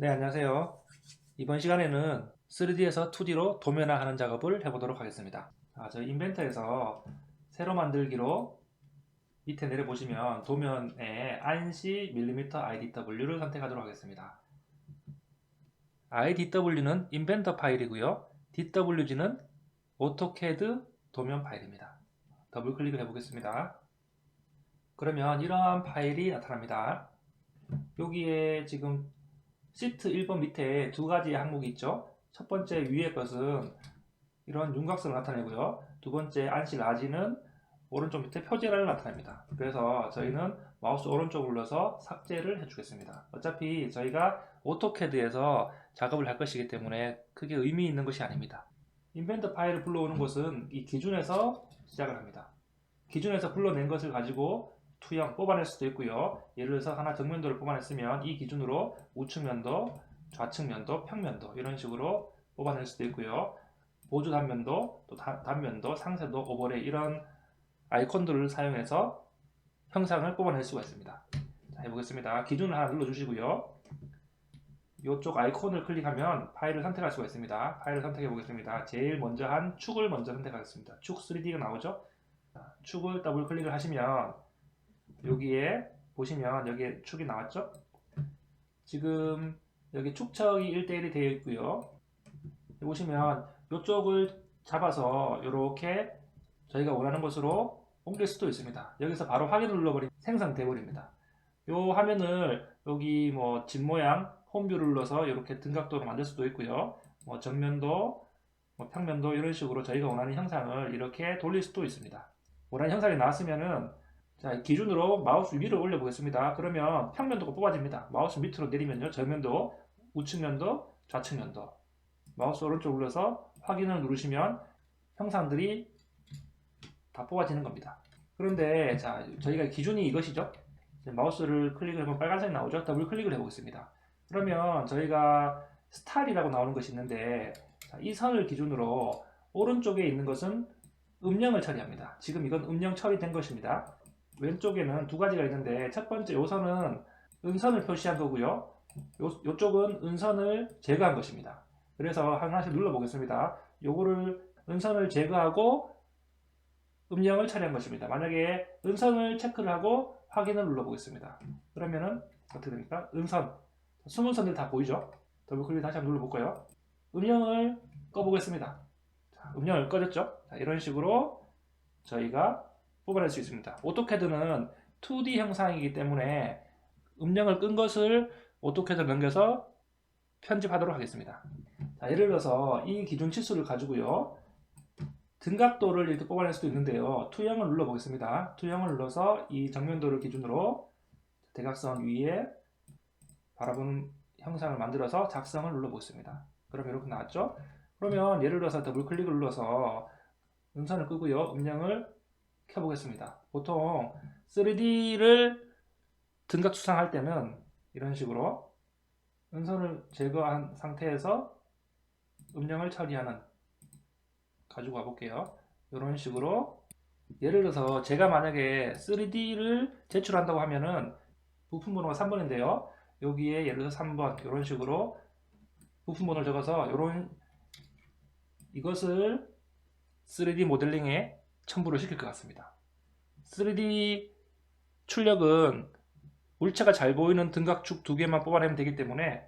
네, 안녕하세요. 이번 시간에는 3D에서 2D로 도면화하는 작업을 해보도록 하겠습니다. 저희 인벤터에서 세로 만들기로 밑에 내려보시면 도면에 ANSI 밀리미터 IDW를 선택하도록 하겠습니다. IDW는 인벤터 파일이고요. DWG는 오토캐드 도면 파일입니다. 더블 클릭을 해보겠습니다. 그러면 이러한 파일이 나타납니다. 여기에 지금 시트 1번 밑에 두 가지 항목이 있죠. 첫 번째 위에 것은 이런 윤곽선을 나타내고요. 두 번째 안시 라지는 오른쪽 밑에 표제란을 나타냅니다. 그래서 저희는 마우스 오른쪽을 눌러서 삭제를 해주겠습니다. 어차피 저희가 오토캐드에서 작업을 할 것이기 때문에 크게 의미 있는 것이 아닙니다. 인벤터 파일을 불러오는 것은 이 기준에서 시작을 합니다. 기준에서 불러낸 것을 가지고 투영 뽑아낼 수도 있고요. 예를 들어서 하나 정면도를 뽑아냈으면 이 기준으로 우측면도, 좌측면도, 평면도 이런 식으로 뽑아낼 수도 있고요. 보조 단면도, 또 단면도, 상세도, 오버레이 이런 아이콘들을 사용해서 형상을 뽑아낼 수가 있습니다. 자, 해보겠습니다. 기준을 하나 눌러주시고요. 이쪽 아이콘을 클릭하면 파일을 선택할 수가 있습니다. 파일을 선택해 보겠습니다. 제일 먼저 한 축을 먼저 선택하겠습니다. 축 3D가 나오죠? 축을 더블 클릭을 하시면 여기에 보시면 여기에 축이 나왔죠? 지금 여기 축척이 1대1이 되어 있고요. 보시면 이쪽을 잡아서 이렇게 저희가 원하는 곳으로 옮길 수도 있습니다. 여기서 바로 확인을 눌러버리면 생성돼 버립니다. 이 화면을 여기 뭐 집 모양 홈뷰를 눌러서 이렇게 등각도로 만들 수도 있고요. 뭐 정면도, 뭐 평면도 이런 식으로 저희가 원하는 형상을 이렇게 돌릴 수도 있습니다. 원하는 형상이 나왔으면은 자, 기준으로 마우스 위로 올려 보겠습니다. 그러면 평면도가 뽑아집니다. 마우스 밑으로 내리면요. 정면도, 우측면도, 좌측면도. 마우스 오른쪽 눌러서 확인을 누르시면 형상들이 다 뽑아지는 겁니다. 그런데 자, 저희가 기준이 이것이죠. 마우스를 클릭을 하면 빨간색이 나오죠. 더블 클릭을 해보겠습니다. 그러면 저희가 스타일이라고 나오는 것이 있는데 자, 이 선을 기준으로 오른쪽에 있는 것은 음영을 처리합니다. 지금 이건 음영 처리된 것입니다. 왼쪽에는 두 가지가 있는데 첫 번째 요선은 은선을 표시한 거고요. 요쪽은 은선을 제거한 것입니다. 그래서 하나씩 눌러보겠습니다. 요거를 은선을 제거하고 음영을 처리한 것입니다. 만약에 은선을 체크를 하고 확인을 눌러보겠습니다. 그러면은 어떻게 됩니까? 은선, 숨은 선들 다 보이죠? 더블 클릭 다시 한번 눌러볼까요? 음영을 꺼보겠습니다. 자, 음영을 꺼졌죠? 자, 이런 식으로 저희가 뽑아낼 수 있습니다. 오토캐드는 2D 형상이기 때문에 음영을 끈 것을 오토캐드로 넘겨서 편집하도록 하겠습니다. 자, 예를 들어서 이 기준 치수를 가지고요. 등각도를 이렇게 뽑아낼 수도 있는데요. 투영을 눌러보겠습니다. 투영을 눌러서 이 정면도를 기준으로 대각선 위에 바라보는 형상을 만들어서 작성을 눌러보겠습니다. 그럼 이렇게 나왔죠? 그러면 예를 들어서 더블 클릭을 눌러서 음선을 끄고요. 음영을 켜보겠습니다. 보통 3D를 등각 추상할 때는 이런 식으로 음선을 제거한 상태에서 음영을 처리하는 가지고 가볼게요. 이런 식으로 예를 들어서 제가 만약에 3D를 제출한다고 하면은 부품 번호가 3번인데요. 여기에 예를 들어서 3번 이런 식으로 부품 번호를 적어서 이것을 3D 모델링에 첨부를 시킬 것 같습니다. 3D 출력은 물체가 잘 보이는 등각축 두 개만 뽑아내면 되기 때문에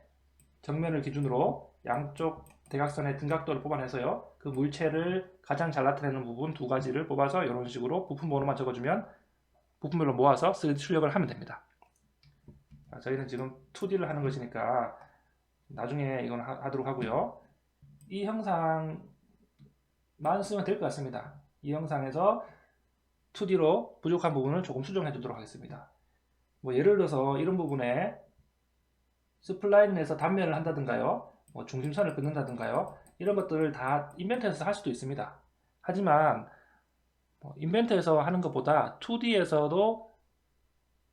정면을 기준으로 양쪽 대각선의 등각도를 뽑아내서요. 그 물체를 가장 잘 나타내는 부분 두 가지를 뽑아서 이런 식으로 부품 번호만 적어주면 부품별로 모아서 3D 출력을 하면 됩니다. 저희는 지금 2D를 하는 것이니까 나중에 이건 하도록 하고요. 이 형상만 쓰면 될 것 같습니다. 이 형상에서 2D로 부족한 부분을 조금 수정해 주도록 하겠습니다. 뭐 예를 들어서 이런 부분에 스플라인에서 단면을 한다든가요. 뭐 중심선을 긋는다든가요. 이런 것들을 다 인벤터에서 할 수도 있습니다. 하지만 인벤터에서 하는 것보다 2D에서도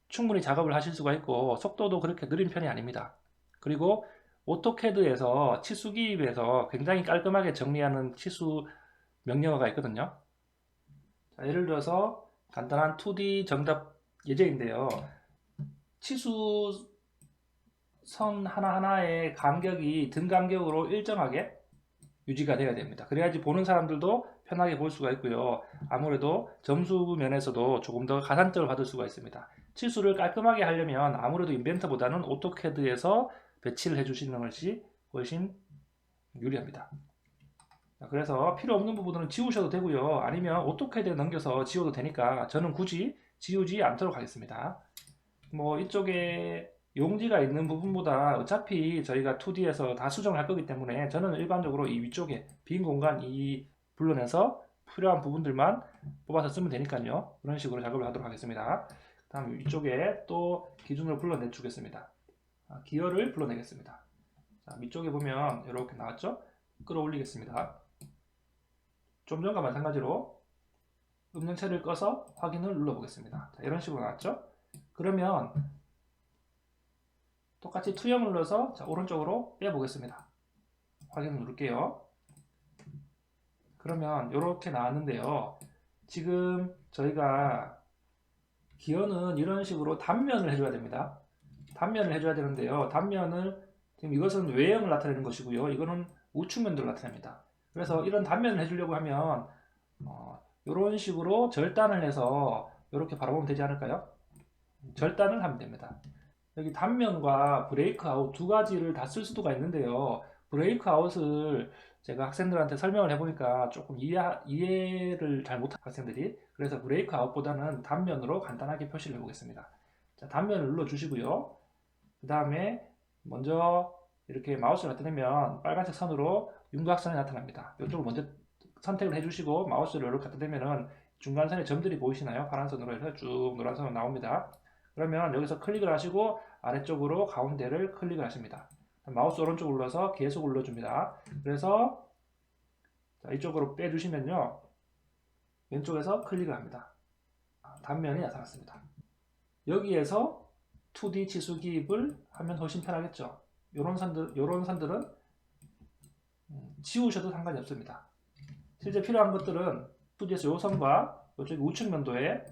충분히 작업을 하실 수가 있고 속도도 그렇게 느린 편이 아닙니다. 그리고 오토캐드에서 치수 기입에서 굉장히 깔끔하게 정리하는 치수 명령어가 있거든요. 자, 예를 들어서 간단한 2D 정답 예제인데요. 치수 선 하나하나의 간격이 등 간격으로 일정하게 유지가 돼야 됩니다. 그래야지 보는 사람들도 편하게 볼 수가 있고요. 아무래도 점수 면에서도 조금 더 가산점을 받을 수가 있습니다. 치수를 깔끔하게 하려면 아무래도 인벤터보다는 오토캐드에서 배치를 해주시는 것이 훨씬 유리합니다. 그래서 필요 없는 부분은 지우셔도 되고요. 아니면 오토캐드에 넘겨서 지워도 되니까 저는 굳이 지우지 않도록 하겠습니다. 뭐 이쪽에 용지가 있는 부분보다 어차피 저희가 2D에서 다 수정을 할 거기 때문에 저는 일반적으로 이 위쪽에 빈 공간 이 불러내서 필요한 부분들만 뽑아서 쓰면 되니까요. 그런 식으로 작업을 하도록 하겠습니다. 다음 위쪽에 또 기준을 불러내 주겠습니다. 기어를 불러내겠습니다. 자, 위쪽에 보면 이렇게 나왔죠? 끌어올리겠습니다. 좀 전과 마찬가지로 음영체를 꺼서 확인을 눌러보겠습니다. 자, 이런 식으로 나왔죠? 그러면 똑같이 투영을 눌러서 자, 오른쪽으로 빼보겠습니다. 확인을 누를게요. 그러면 이렇게 나왔는데요. 지금 저희가 기어는 이런 식으로 단면을 해줘야 됩니다. 단면을 해줘야 되는데요. 단면을 지금 이것은 외형을 나타내는 것이고요. 이거는 우측면도를 나타냅니다. 그래서 이런 단면을 해주려고 하면 이런 식으로 절단을 해서 이렇게 바라보면 되지 않을까요? 절단을 하면 됩니다. 여기 단면과 브레이크아웃 두 가지를 다 쓸 수가 있는데요. 브레이크아웃을 제가 학생들한테 설명을 해보니까 조금 이해를 잘 못한 학생들이, 그래서 브레이크아웃보다는 단면으로 간단하게 표시를 해보겠습니다. 자, 단면을 눌러주시고요. 그 다음에 먼저 이렇게 마우스를 갖다 대면 빨간색 선으로 윤곽선이 나타납니다. 이쪽을 먼저 선택을 해주시고 마우스를 이렇게 갖다 대면은 중간선에 점들이 보이시나요? 파란 선으로 해서 쭉 노란 선으로 나옵니다. 그러면 여기서 클릭을 하시고 아래쪽으로 가운데를 클릭을 하십니다. 마우스 오른쪽 눌러서 계속 눌러줍니다. 그래서 이쪽으로 빼주시면요, 왼쪽에서 클릭을 합니다. 단면이 나타났습니다. 여기에서 2D 치수 기입을 하면 훨씬 편하겠죠. 요런 선들은 지우셔도 상관이 없습니다. 실제 필요한 것들은 2D에서 요 선과 이쪽 우측면도에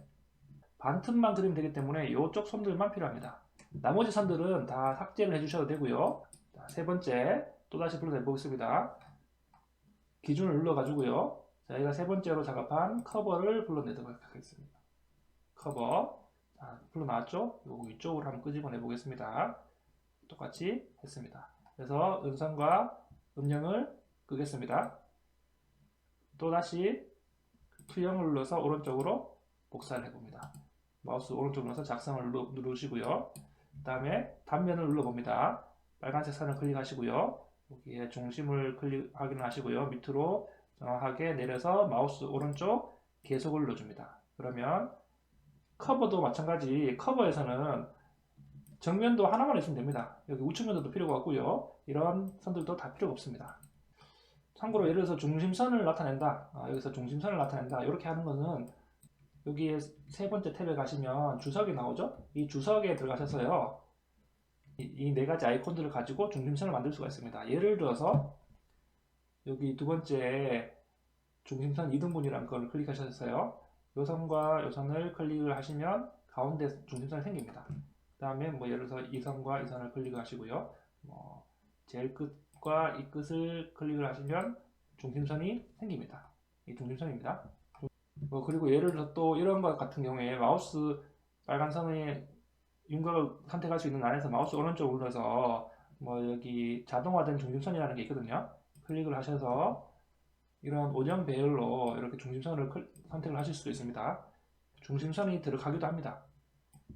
반틈만 그리면 되기 때문에 이쪽 선들만 필요합니다. 나머지 선들은 다 삭제를 해주셔도 되고요. 자, 세 번째 또다시 불러내 보겠습니다. 기준을 눌러가지고요. 저희가 세 번째로 작업한 커버를 불러내도록 하겠습니다. 커버. 자, 불러나왔죠? 요 위쪽으로 한번 끄집어내 보겠습니다. 똑같이 했습니다. 그래서 음선과 음영을 끄겠습니다. 또다시 투영을 눌러서 오른쪽으로 복사를 해봅니다. 마우스 오른쪽 눌러서 작성을 누르시고요. 그 다음에 단면을 눌러봅니다. 빨간색 선을 클릭하시고요. 여기에 중심을 확인하시고요. 밑으로 정확하게 내려서 마우스 오른쪽 계속을 눌러줍니다. 그러면 커버도 마찬가지. 커버에서는 정면도 하나만 있으면 됩니다. 여기 우측면도도 필요가 없고요. 이런 선들도 다 필요가 없습니다. 참고로 예를 들어서 중심선을 나타낸다. 여기서 중심선을 나타낸다. 이렇게 하는 것은 여기에 세 번째 탭에 가시면 주석이 나오죠? 이 주석에 들어가셔서요, 이 네 가지 아이콘들을 가지고 중심선을 만들 수가 있습니다. 예를 들어서 여기 두 번째 중심선 2등분이라는 걸 클릭하셨어요. 요 선과 요 선을 클릭을 하시면 가운데 중심선이 생깁니다. 그 다음에 뭐 예를 들어서 이 선과 이 선을 클릭을 하시고요. 제일 끝과 이 끝을 클릭을 하시면 중심선이 생깁니다. 이 중심선입니다. 그리고 예를 들어서 또 이런 것 같은 경우에 마우스 빨간 선의 윤곽을 선택할 수 있는 안에서 마우스 오른쪽 눌러서 뭐 여기 자동화된 중심선이라는 게 있거든요. 클릭을 하셔서 이런 원형 배열로 이렇게 중심선을 선택을 하실 수도 있습니다. 중심선이 들어가기도 합니다.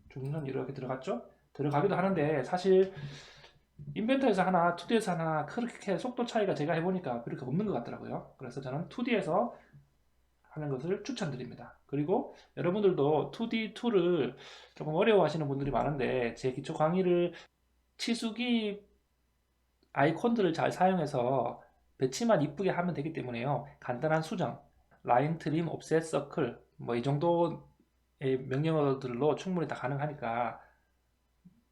중심선이 이렇게 들어갔죠? 들어가기도 하는데 사실 인벤터에서 하나, 2D에서 하나 그렇게 속도 차이가 제가 해보니까 그렇게 없는 것 같더라고요. 그래서 저는 2D에서 하는 것을 추천드립니다. 그리고 여러분들도 2D 툴을 조금 어려워하시는 분들이 많은데 제 기초 강의를 치수기 아이콘들을 잘 사용해서 배치만 이쁘게 하면 되기 때문에요. 간단한 수정, 라인 트림, 옵셋, 서클 뭐 이 정도의 명령어들로 충분히 다 가능하니까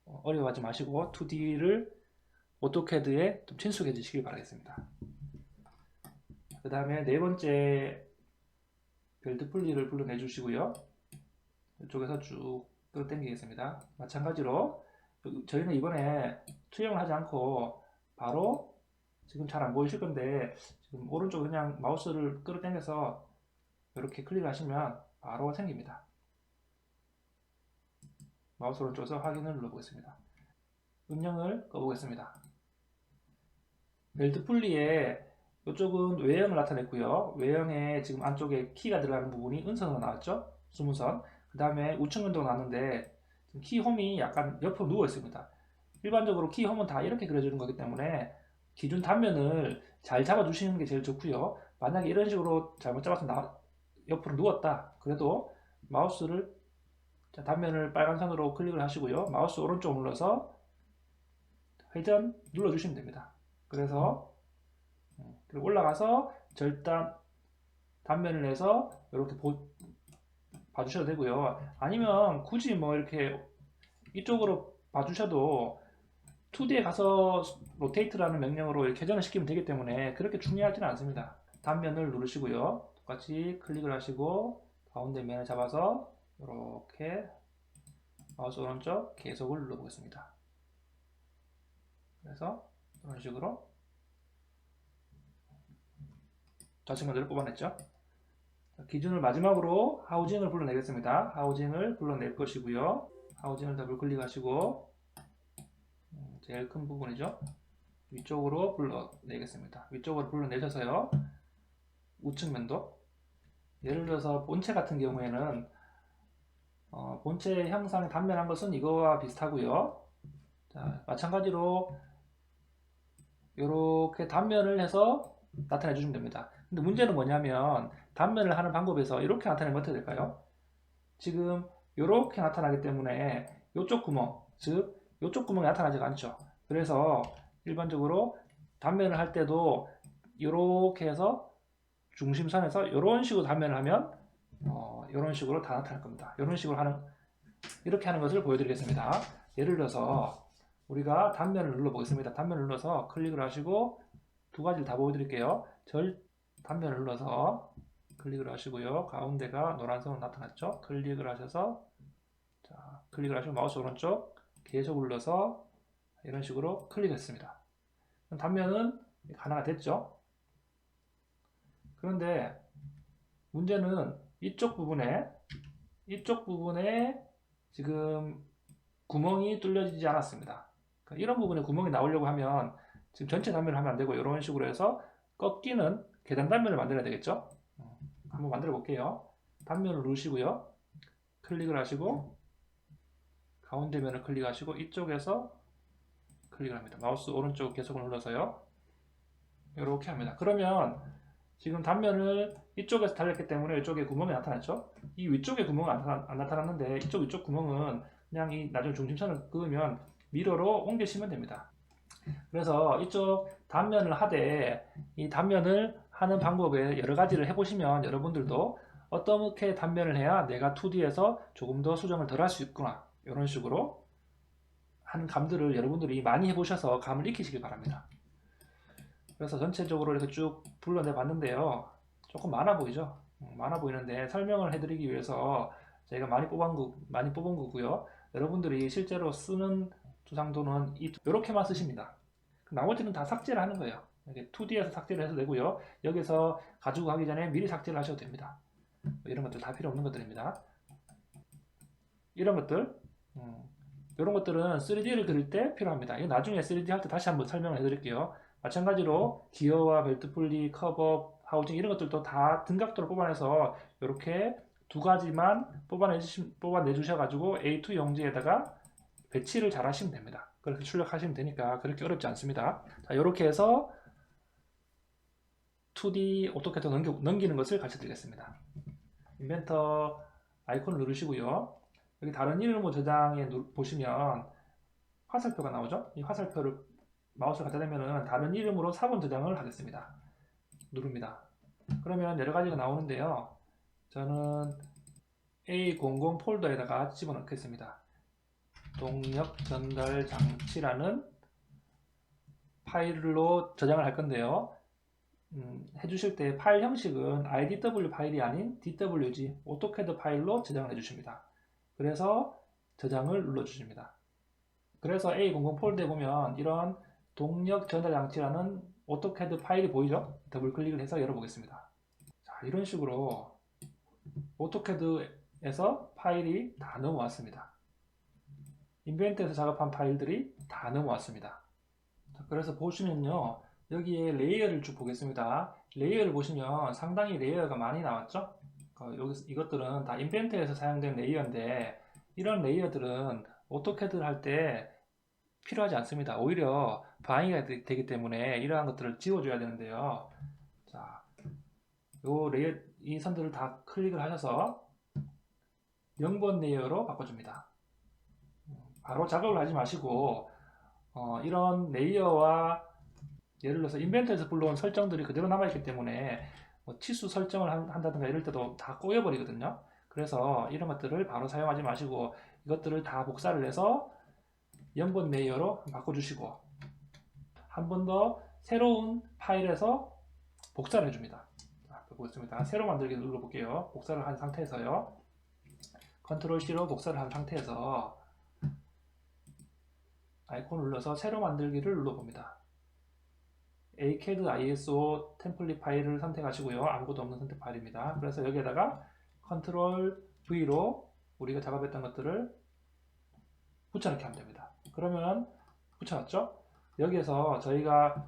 어려워하지 마시고 2D를 오토캐드에 좀 친숙해 지시길 바라겠습니다. 그 다음에 네 번째 벨트 분리를 불러내 주시고요. 이쪽에서 쭉 끌어당기겠습니다. 마찬가지로 저희는 이번에 투영을 하지 않고 바로 지금 잘 안 보이실 건데 지금 오른쪽 그냥 마우스를 끌어당겨서 이렇게 클릭하시면 바로 생깁니다. 마우스 오른쪽에서 확인을 눌러보겠습니다. 음영을 꺼보겠습니다. 벨트 분리에 이쪽은 외형을 나타냈고요. 외형에 지금 안쪽에 키가 들어가는 부분이 은선으로 나왔죠. 스무선. 그 다음에 우측 면도가 나왔는데 키 홈이 약간 옆으로 누워 있습니다. 일반적으로 키 홈은 다 이렇게 그려주는 거기 때문에 기준 단면을 잘 잡아주시는 게 제일 좋고요. 만약에 이런 식으로 잘못 잡아서 옆으로 누웠다. 그래도 마우스를 단면을 빨간 선으로 클릭을 하시고요. 마우스 오른쪽 눌러서 회전 눌러주시면 됩니다. 그래서 그리고 올라가서 절단 단면을 내서 이렇게 봐주셔도 되고요. 아니면 굳이 뭐 이렇게 이쪽으로 봐주셔도 2D에 가서 로테이트라는 명령으로 이렇게 회전을 시키면 되기 때문에 그렇게 중요하지는 않습니다. 단면을 누르시고요. 똑같이 클릭을 하시고 가운데 면을 잡아서 이렇게 마우스 오른쪽 계속을 눌러보겠습니다. 그래서 이런 식으로 좌측 면도를 뽑아냈죠. 기준을 마지막으로 하우징을 불러내겠습니다. 하우징을 불러낼 것이고요. 하우징을 더블 클릭하시고 제일 큰 부분이죠. 위쪽으로 불러내겠습니다. 위쪽으로 불러내셔서요. 우측 면도. 예를 들어서 본체 같은 경우에는 본체 형상의 단면한 것은 이거와 비슷하고요. 자, 마찬가지로 이렇게 단면을 해서 나타내 주시면 됩니다. 근데 문제는 뭐냐면 단면을 하는 방법에서 이렇게 나타내면 어떻게 될까요? 지금 이렇게 나타나기 때문에 이쪽 구멍, 즉 이쪽 구멍이 나타나지가 않죠. 그래서 일반적으로 단면을 할 때도 이렇게 해서 중심선에서 이런 식으로 단면을 하면 이런 식으로 다 나타날 겁니다. 이런 식으로 이렇게 하는 것을 보여드리겠습니다. 예를 들어서 우리가 단면을 눌러보겠습니다. 단면을 눌러서 클릭을 하시고 두 가지를 다 보여드릴게요. 단면을 눌러서 클릭을 하시고요. 가운데가 노란색으로 나타났죠. 클릭을 하셔서 클릭을 하시고 마우스 오른쪽 계속 눌러서 이런 식으로 클릭했습니다. 단면은 하나가 됐죠. 그런데 문제는 이쪽 부분에 지금 구멍이 뚫려지지 않았습니다. 그러니까 이런 부분에 구멍이 나오려고 하면 지금 전체 단면을 하면 안 되고 이런 식으로 해서 꺾이는 계단 단면을 만들어야 되겠죠. 한번 만들어 볼게요. 단면을 누르시고요. 클릭을 하시고 가운데 면을 클릭하시고 이쪽에서 클릭을 합니다. 마우스 오른쪽 계속 눌러서요. 이렇게 합니다. 그러면 지금 단면을 이쪽에서 달렸기 때문에 이쪽에 구멍이 나타났죠. 이 위쪽에 구멍은 안 나타났는데 이쪽 위쪽 구멍은 그냥 이 나중에 중심선을 그으면 미러로 옮기시면 됩니다. 그래서 이쪽 단면을 하되 이 단면을 하는 방법에 여러 가지를 해보시면 여러분들도 어떻게 단면을 해야 내가 2D에서 조금 더 수정을 덜 할 수 있구나 이런 식으로 하는 감들을 여러분들이 많이 해보셔서 감을 익히시길 바랍니다. 그래서 전체적으로 이렇게 쭉 불러내 봤는데요. 조금 많아 보이죠? 많아 보이는데 설명을 해드리기 위해서 저희가 많이 뽑은 거고요. 여러분들이 실제로 쓰는 두상도는 이렇게만 쓰십니다. 나머지는 다 삭제를 하는 거예요. 이렇게 2D에서 삭제를 해서 되고요. 여기서 가지고 가기 전에 미리 삭제를 하셔도 됩니다. 이런 것들 다 필요 없는 것들입니다. 이런 것들 이런 것들은 3D를 그릴 때 필요합니다. 이거 나중에 3D 할 때 다시 한번 설명을 해드릴게요. 마찬가지로 기어와 벨트 분리, 커버, 하우징 이런 것들도 다 등각도를 뽑아내서 이렇게 두 가지만 뽑아내 주셔가지고 A2 용지에다가 배치를 잘 하시면 됩니다. 그렇게 출력하시면 되니까 그렇게 어렵지 않습니다. 자, 이렇게 해서 2D 오토캐드 넘기는 것을 가르쳐 드리겠습니다. 인벤터 아이콘을 누르시고요. 여기 다른 이름으로 저장에 보시면 화살표가 나오죠. 이 화살표를 마우스를 갖다 대면 다른 이름으로 4번 저장을 하겠습니다. 누릅니다. 그러면 여러 가지가 나오는데요. 저는 A00 폴더에다가 집어넣겠습니다. 동력 전달 장치라는 파일로 저장을 할 건데요. 해주실 때 파일 형식은 IDW 파일이 아닌 DWG 오토캐드 파일로 저장을 해주십니다. 그래서 저장을 눌러주십니다. 그래서 A00 폴더에 보면 이런 동력 전달 장치라는 오토캐드 파일이 보이죠? 더블 클릭을 해서 열어보겠습니다. 자, 이런 식으로 오토캐드에서 파일이 다 넘어왔습니다. 인벤트에서 작업한 파일들이 다 넘어왔습니다. 자, 그래서 보시면요, 여기에 레이어를 쭉 보겠습니다. 레이어를 보시면 상당히 레이어가 많이 나왔죠? 이것들은 다 인벤트에서 사용된 레이어인데, 이런 레이어들은 오토캐드를 할 때 필요하지 않습니다. 오히려 방해가 되기 때문에 이러한 것들을 지워줘야 되는데요. 자, 요 레이어, 이 선들을 다 클릭을 하셔서 0번 레이어로 바꿔줍니다. 바로 작업을 하지 마시고, 이런 레이어와 예를 들어서 인벤트에서 불러온 설정들이 그대로 남아있기 때문에 뭐 치수 설정을 한다든가 이럴 때도 다 꼬여버리거든요. 그래서 이런 것들을 바로 사용하지 마시고 이것들을 다 복사를 해서 0번 레이어로 바꿔주시고 한 번 더 새로운 파일에서 복사를 해줍니다. 자, 보겠습니다. 새로 만들기 눌러볼게요. 복사를 한 상태에서요. 컨트롤 C로 복사를 한 상태에서 아이콘 눌러서 새로 만들기를 눌러봅니다. ACAD ISO 템플릿 파일을 선택하시고요. 아무것도 없는 선택 파일입니다. 그래서 여기에다가 컨트롤 V로 우리가 작업했던 것들을 붙여넣기 하면 됩니다. 그러면 붙여놨죠? 여기에서 저희가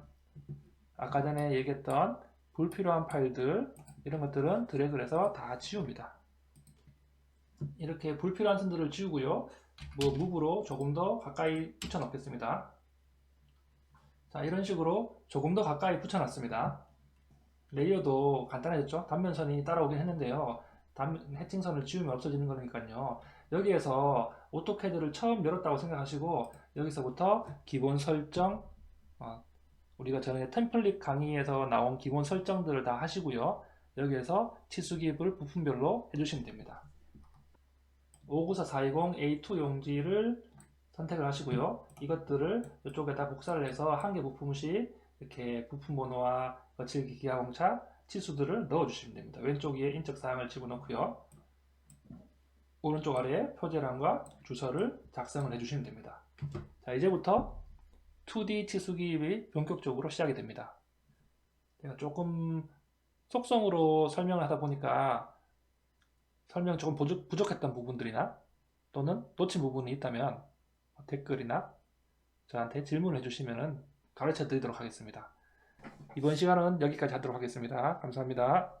아까 전에 얘기했던 불필요한 파일들 이런 것들은 드래그를 해서 다 지웁니다. 이렇게 불필요한 선들을 지우고요. 무브로 조금 더 가까이 붙여넣겠습니다. 자, 이런 식으로 조금 더 가까이 붙여놨습니다. 레이어도 간단해졌죠? 단면선이 따라오긴 했는데요. 해칭선을 지우면 없어지는 거니까요. 여기에서 오토캐드를 처음 열었다고 생각하시고 여기서부터 기본 설정, 우리가 전에 템플릿 강의에서 나온 기본 설정들을 다 하시고요. 여기에서 치수기입을 부품별로 해주시면 됩니다. 594420A2 용지를 선택을 하시고요. 이것들을 이쪽에다 복사를 해서 한 개 부품씩 이렇게 부품 번호와 거칠기 기하공차 치수들을 넣어 주시면 됩니다. 왼쪽 위에 인적 사항을 집어넣고요. 오른쪽 아래에 표제란과 주소를 작성을 해주시면 됩니다. 자, 이제부터 2D 치수기입이 본격적으로 시작이 됩니다. 제가 조금 속성으로 설명을 하다 보니까 설명 조금 부족했던 부분들이나 또는 놓친 부분이 있다면 댓글이나 저한테 질문을 해주시면 가르쳐 드리도록 하겠습니다. 이번 시간은 여기까지 하도록 하겠습니다. 감사합니다.